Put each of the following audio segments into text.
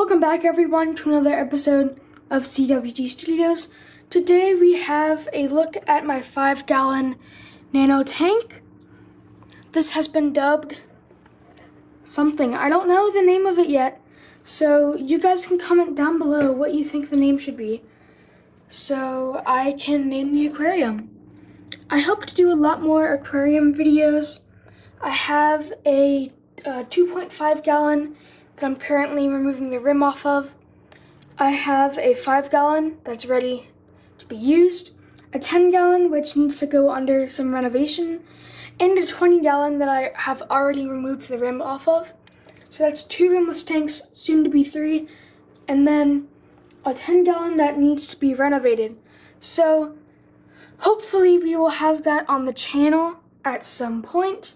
Welcome back everyone to another episode of cwg.Studios. Today we have a look at my 5-gallon nano tank. This has been dubbed something. I don't know the name of it yet, so you guys can comment down below what you think the name should be, so I can name the aquarium. I hope to do a lot more aquarium videos. I have a 2.5 gallon that I'm currently removing the rim off of. I have a 5 gallon that's ready to be used, a 10 gallon which needs to go under some renovation, and a 20 gallon that I have already removed the rim off of. So that's 2 rimless tanks, soon to be 3, and then a 10 gallon that needs to be renovated. So hopefully we will have that on the channel at some point.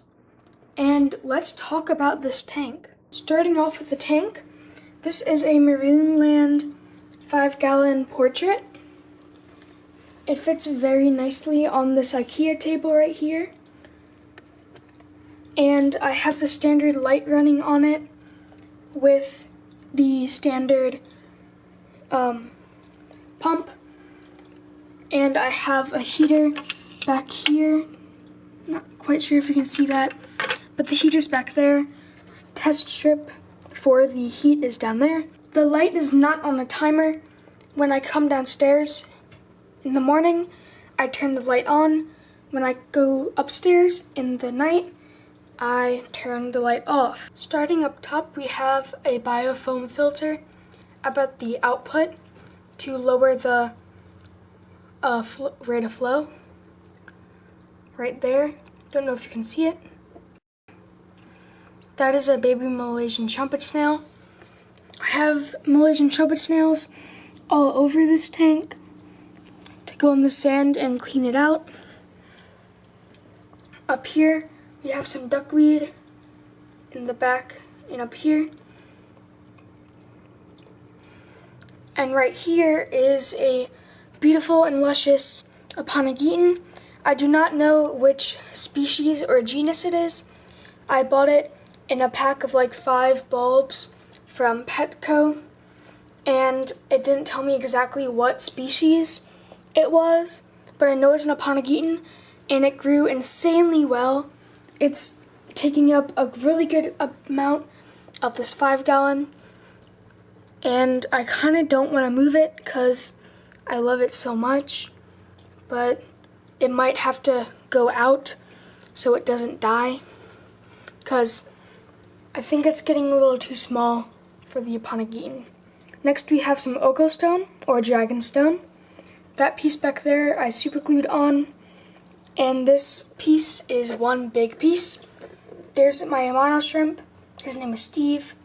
And let's talk about this tank. Starting off with the tank, this is a Marineland 5-gallon portrait. It fits very nicely on this IKEA table right here. And I have the standard light running on it with the standard pump. And I have a heater back here. Not quite sure if you can see that, but the heater's back there. Test strip for the heat is down there. The light is not on a timer. When I come downstairs in the morning, I turn the light on. When I go upstairs in the night, I turn the light off. Starting up top, we have a biofoam filter about the output to lower the rate of flow. Right there. Don't know if you can see it. That is a baby Malaysian trumpet snail. I have Malaysian trumpet snails all over this tank to go in the sand and clean it out. Up here, we have some duckweed in the back and up here. And right here is a beautiful and luscious Apanagitan. I do not know which species or genus it is. I bought it in a pack of like 5 bulbs from Petco, and it didn't tell me exactly what species it was, but I know it's an Apanagitan, and it grew insanely well. It's taking up a really good amount of this 5 gallon, and I kind of don't want to move it because I love it so much, but it might have to go out so it doesn't die, because I think it's getting a little too small for the Apanagitan. Next we have some Oko stone, or dragon stone. That piece back there I super glued on, and this piece is one big piece. There's my Amano shrimp. His name is Steve.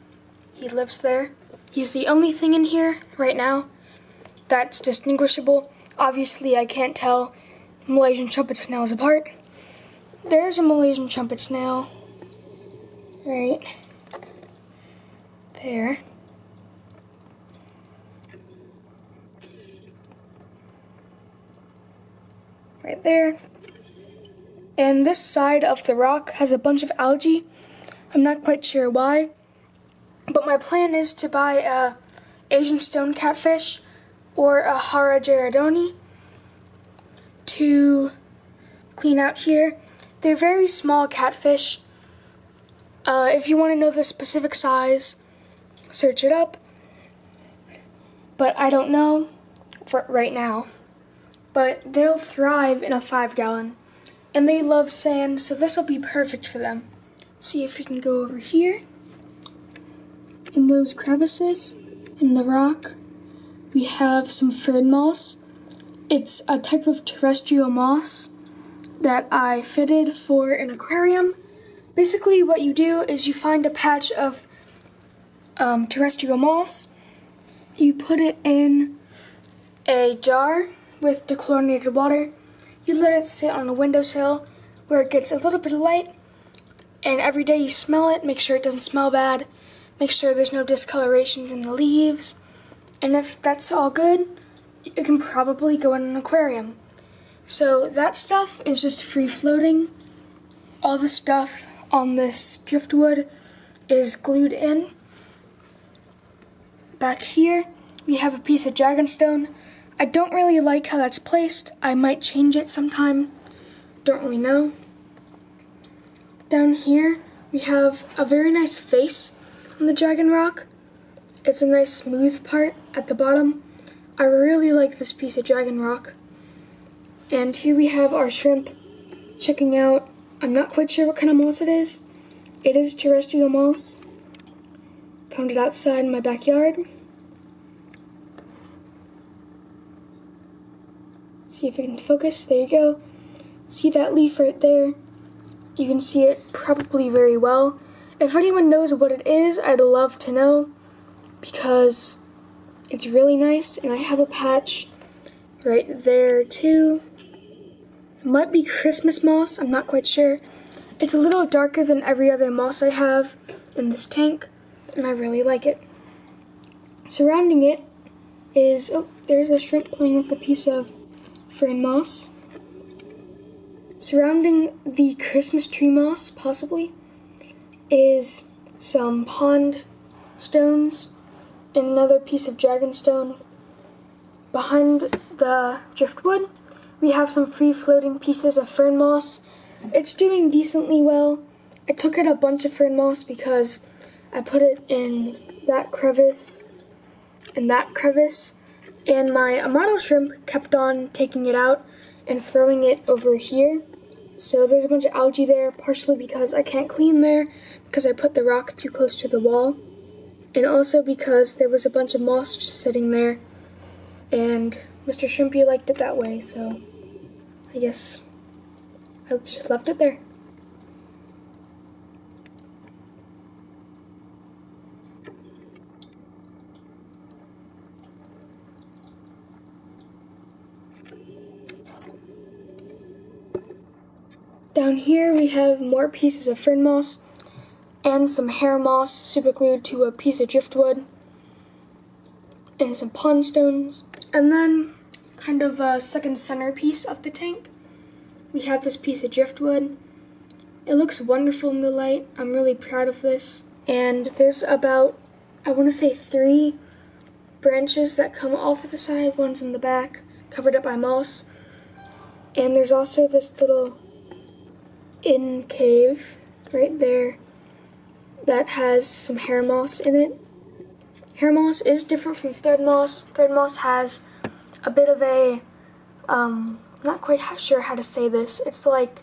He lives there. He's the only thing in here right now that's distinguishable. Obviously I can't tell Malaysian trumpet snails apart. There's a Malaysian trumpet snail right there. Right there. And this side of the rock has a bunch of algae. I'm not quite sure why, but my plan is to buy a Asian stone catfish or a Hara Gerardoni to clean out here. They're very small catfish. If you want to know the specific size, search it up. But I don't know for right now. But they'll thrive in a 5 gallon. And they love sand, so this will be perfect for them. See if we can go over here. In those crevices in the rock, we have some fern moss. It's a type of terrestrial moss that I fitted for an aquarium. Basically what you do is you find a patch of terrestrial moss, you put it in a jar with dechlorinated water, you let it sit on a windowsill where it gets a little bit of light, and every day you smell it, make sure it doesn't smell bad, make sure there's no discolorations in the leaves, and if that's all good, it can probably go in an aquarium. So that stuff is just free floating. All the stuff on this driftwood is glued in. Back here, we have a piece of dragonstone. I don't really like how that's placed. I might change it sometime. Don't really know. Down here, we have a very nice face on the dragon rock. It's a nice smooth part at the bottom. I really like this piece of dragon rock. And here we have our shrimp checking out. I'm not quite sure what kind of moss it is. It is terrestrial moss. Found it outside in my backyard. See if we can focus. There you go. See that leaf right there? You can see it probably very well. If anyone knows what it is, I'd love to know, because it's really nice. And I have a patch right there too. It might be Christmas moss, I'm not quite sure. It's a little darker than every other moss I have in this tank, and I really like it. Surrounding it is, oh, there's a shrimp playing with a piece of fern moss. Surrounding the Christmas tree moss, possibly, is some pond stones and another piece of dragonstone. Behind the driftwood, we have some free-floating pieces of fern moss. It's doing decently well. I took out a bunch of fern moss because I put it in that crevice and that crevice, and my model shrimp kept on taking it out and throwing it over here. So there's a bunch of algae there, partially because I can't clean there because I put the rock too close to the wall, and also because there was a bunch of moss just sitting there, and Mr. Shrimpy liked it that way, so I guess I just left it there. Down here we have more pieces of fern moss and some hair moss super glued to a piece of driftwood and some pond stones. And then, kind of a second centerpiece of the tank, we have this piece of driftwood. It looks wonderful in the light. I'm really proud of this. And there's about, I want to say 3 branches that come off of the side. One's in the back, covered up by moss. And there's also this little in cave right there that has some hair moss in it. Hair moss is different from thread moss. Thread moss has a bit of a, not quite sure how to say this. It's like,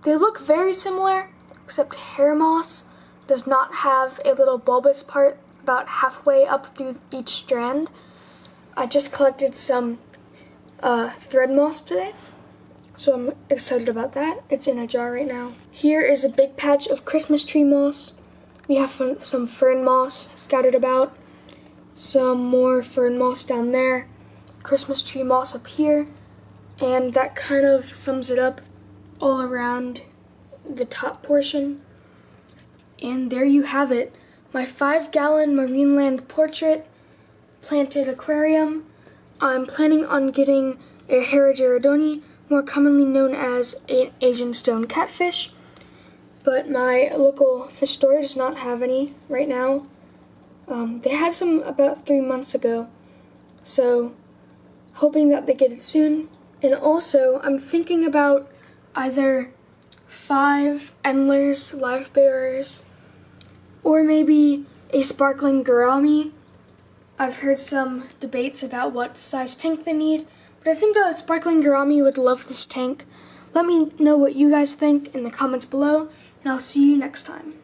they look very similar, except hair moss does not have a little bulbous part about halfway up through each strand. I just collected some thread moss today, so I'm excited about that. It's in a jar right now. Here is a big patch of Christmas tree moss. We have some fern moss scattered about, some more fern moss down there, Christmas tree moss up here, and that kind of sums it up all around the top portion. And there you have it, my 5-gallon Marineland portrait planted aquarium. I'm planning on getting a Heterodoni, more commonly known as an Asian stone catfish, but my local fish store does not have any right now. They had some about 3 months ago, so hoping that they get it soon. And also, I'm thinking about either 5 Endlers live bearers or maybe a sparkling gourami. I've heard some debates about what size tank they need, but I think a sparkling gourami would love this tank. Let me know what you guys think in the comments below, and I'll see you next time.